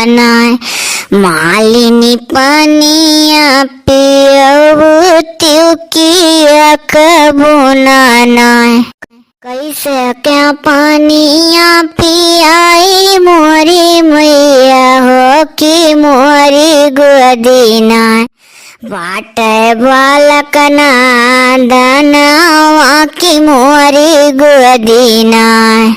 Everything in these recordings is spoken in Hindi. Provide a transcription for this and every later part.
नाय। मालिनी पनिया पियऊ त्यू किया कबू नाय। कैसे क्या पानिया पियाई मोरी मैया हो कि मोरी गोदी नाय। बाटे बालक नादनवा की मोरी गोदी नाय।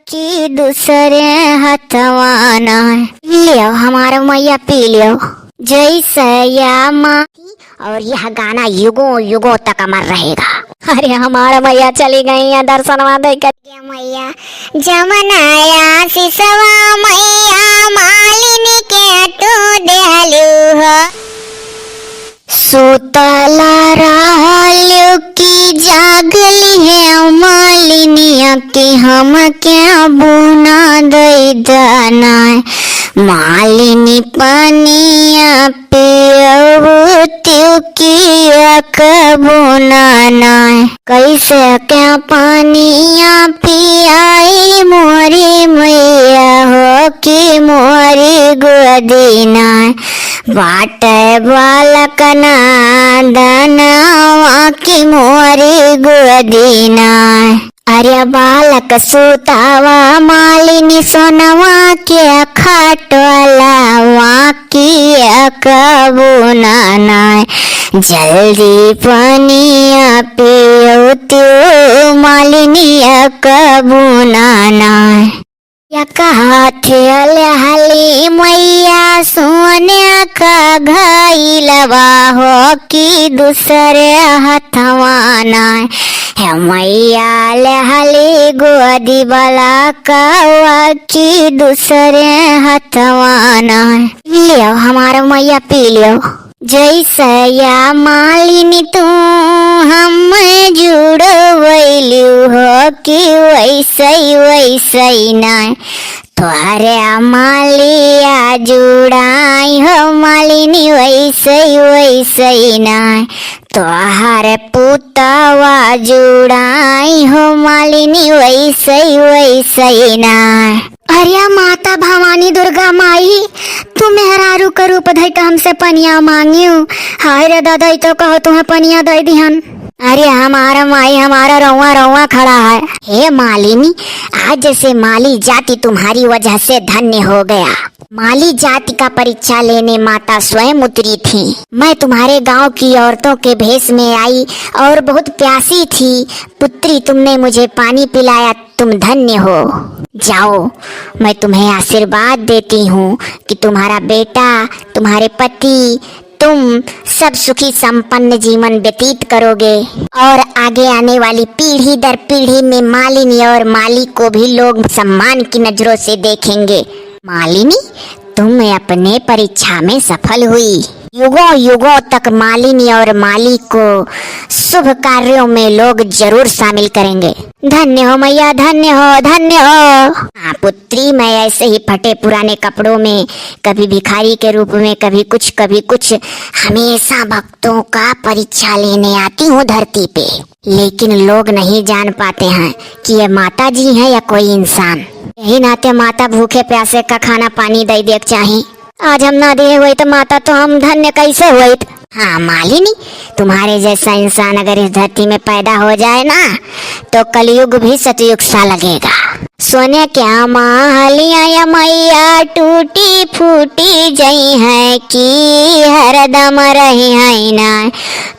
की दूसरे हथवा नाय। लियो हमारा मैया पी लियो जैसे या माँ। और यह गाना युगों युगों तक अमर रहेगा। अरे हमारा मैया चली गई है दर्शनवा देकर मैया। जमनाया सिसवा मैया मालिनी के टू देलू हो। सुतला रहलू की जागली है मालिनिया के हम क्या बुना दई दाना। मालिनी पनिया पियऊ त्यू किया कबू नाय। कैसे क्या पानिया पियाई मोरी मैया हो कि मोरी गोदी नाय। बाटे बालक नादनवा की मोरी गोदी नाय। अरे बालक सुतावा मालिनी सोनवा के खटोला वाकी कबू नाय। जल्दी पनिया पियो त्यू मालिनी कबू नाय। हली मैया सोने का घइलवा हो कि दूसरे हथवा नाय। है मैया लहली गोदी वाला कवा की दूसरे हथवा नाय। लियो हमारा मैया पी लियो जैसे या मालिनी तू हम जुड़वैलू हो कि वैसे नाय। तोहरे मालिया जुड़ाई हो मालिनी वैसे नाय। तोहरे पुतवा जुड़ाई हो मालिनी वैसे नाय। अरे माता भवानी दुर्गा माई तू मेहरारू का रूप धई के हमसे पनिया मांगियो। हाय रे दादा तो कहो तुम्हें पनिया दे दिहन। अरे हमारा माई हमारा रौआ रौआ खड़ा है। हे मालिनी आज से माली जाति तुम्हारी वजह से धन्य हो गया। माली जाति का परीक्षा लेने माता स्वयं उतरी थी। मैं तुम्हारे गांव की औरतों के भेष में आई और बहुत प्यासी थी। पुत्री तुमने मुझे पानी पिलाया, तुम धन्य हो। जाओ मैं तुम्हें आशीर्वाद देती हूँ कि तुम्हारा बेटा तुम्हारे पति तुम सब सुखी संपन्न जीवन व्यतीत करोगे और आगे आने वाली पीढ़ी दर पीढ़ी में मालिनी और माली को भी लोग सम्मान की नजरों से देखेंगे। मालिनी तुम अपने परीक्षा में सफल हुई। युगों युगों तक मालिनी और माली को शुभ कार्यों में लोग जरूर शामिल करेंगे। धन्य हो मैया, धन्य हो, धन्य हो। हाँ पुत्री, मैं ऐसे ही फटे पुराने कपड़ों में कभी भिखारी के रूप में कभी कुछ हमेशा भक्तों का परीक्षा लेने आती हूँ धरती पे। लेकिन लोग नहीं जान पाते हैं कि ये माता जी है या कोई इंसान। यही नाते माता भूखे प्यासे का खाना पानी दे देक चाहिए। आज हम ना दिए हुए तो माता तो हम धन्य कैसे हुए। हाँ मालिनी, तुम्हारे जैसा इंसान अगर इस धरती में पैदा हो जाए ना तो कलयुग भी सतयुग सा लगेगा। सोने क्या महलियाँ या मैया टूटी फूटी जई है कि हरदम रही है ना।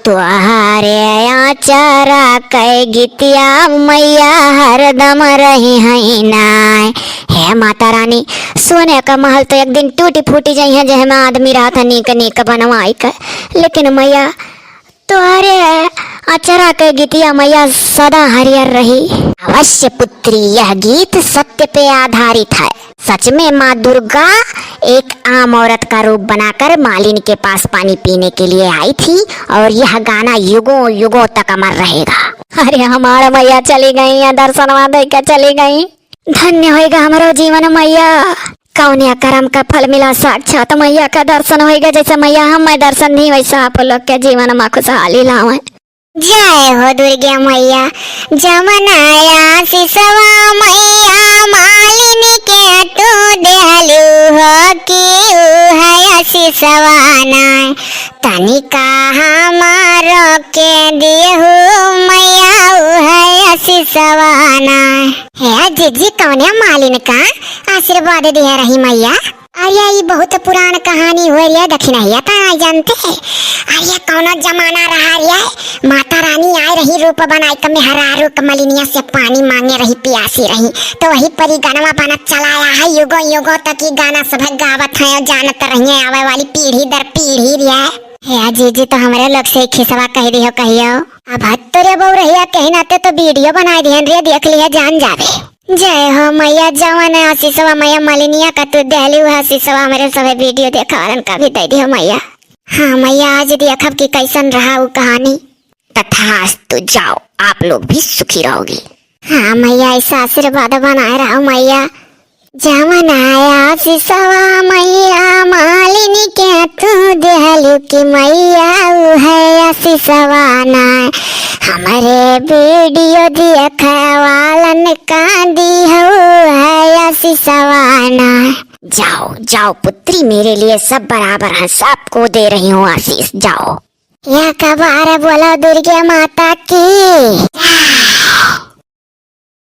तुहारे आचारा कै गीतिया मैया हरदम रही है ना। है माता रानी, सोने का महल तो एक दिन टूटी फूटी जई है जह में आदमी रात नीक नीक बनवाई कर। लेकिन मैया तुम्हारे अचरा के गीतिया मैया सदा हरियर रही। अवश्य पुत्री, यह गीत सत्य पे आधारित है। सच में माँ दुर्गा एक आम औरत का रूप बनाकर मालिनी के पास पानी पीने के लिए आई थी और यह गाना युगों युगों तक अमर रहेगा। अरे हमारा मैया चली गई या दर्शनवा दे के चली गई। धन्य होएगा हमारा जीवन मैया। कौनिया कर्म का फल मिला साक्षात मैया का दर्शन होएगा। जैसे मैया हम दर्शन दी वैसा आप लोग के जीवन में खुशहाली लावे। जय हो दुर्गा मैया। जमनाया सिसवा मैया मालिनी के टू देलू हो कि आशीषवाना तनिका हमारो के देहु मैया है आशीषवाना। है जीजी कौने मालिन का आशीर्वाद दे रही मैया। अरे ये बहुत पुरान कहानी हो रही है दक्षिणैया का जानते हैं। अरे कौनो जमाना रहा रे माता रानी आए रही रूप बनाई कमे हरारू कमलिनिया से पानी मांगे रही प्यासी रही तो वही परी गाना बना चलाया है युगो युगो तक ये गाना सब गावत है जानत रही आवे वाली पीढ़ी दर पीढ़ी है। जी तो हमारे लोग से खिसवा कह दियो कहियो अब तोरे बहु रहिया कहीं नाते तो वीडियो बना दिए रे देख लिया जान जावे। जय हो मैया जवन आशीषवा मैया मालिनिया का तू दहली हुआ आशीषवा मेरे सभी वीडियो देखा का भी दे दियो मैया। हाँ मैया आज देखब कि कैसन रहा वो कहानी। तथास्तु जाओ आप लोग भी सुखी रहोगे। हाँ मैया ऐसा आशीर्वाद बनाए रहो मैया। जवन आया आशीषवा मैया मालिनी के तू दहलू की मैया है आशीषवा ना हमारे वीडियो देखे वालन का दी है आशीषवा ना। जाओ जाओ पुत्री मेरे लिए सब बराबर है सबको दे रही हूँ आशीष जाओ। या कबार बोलो दुर्गा माता की।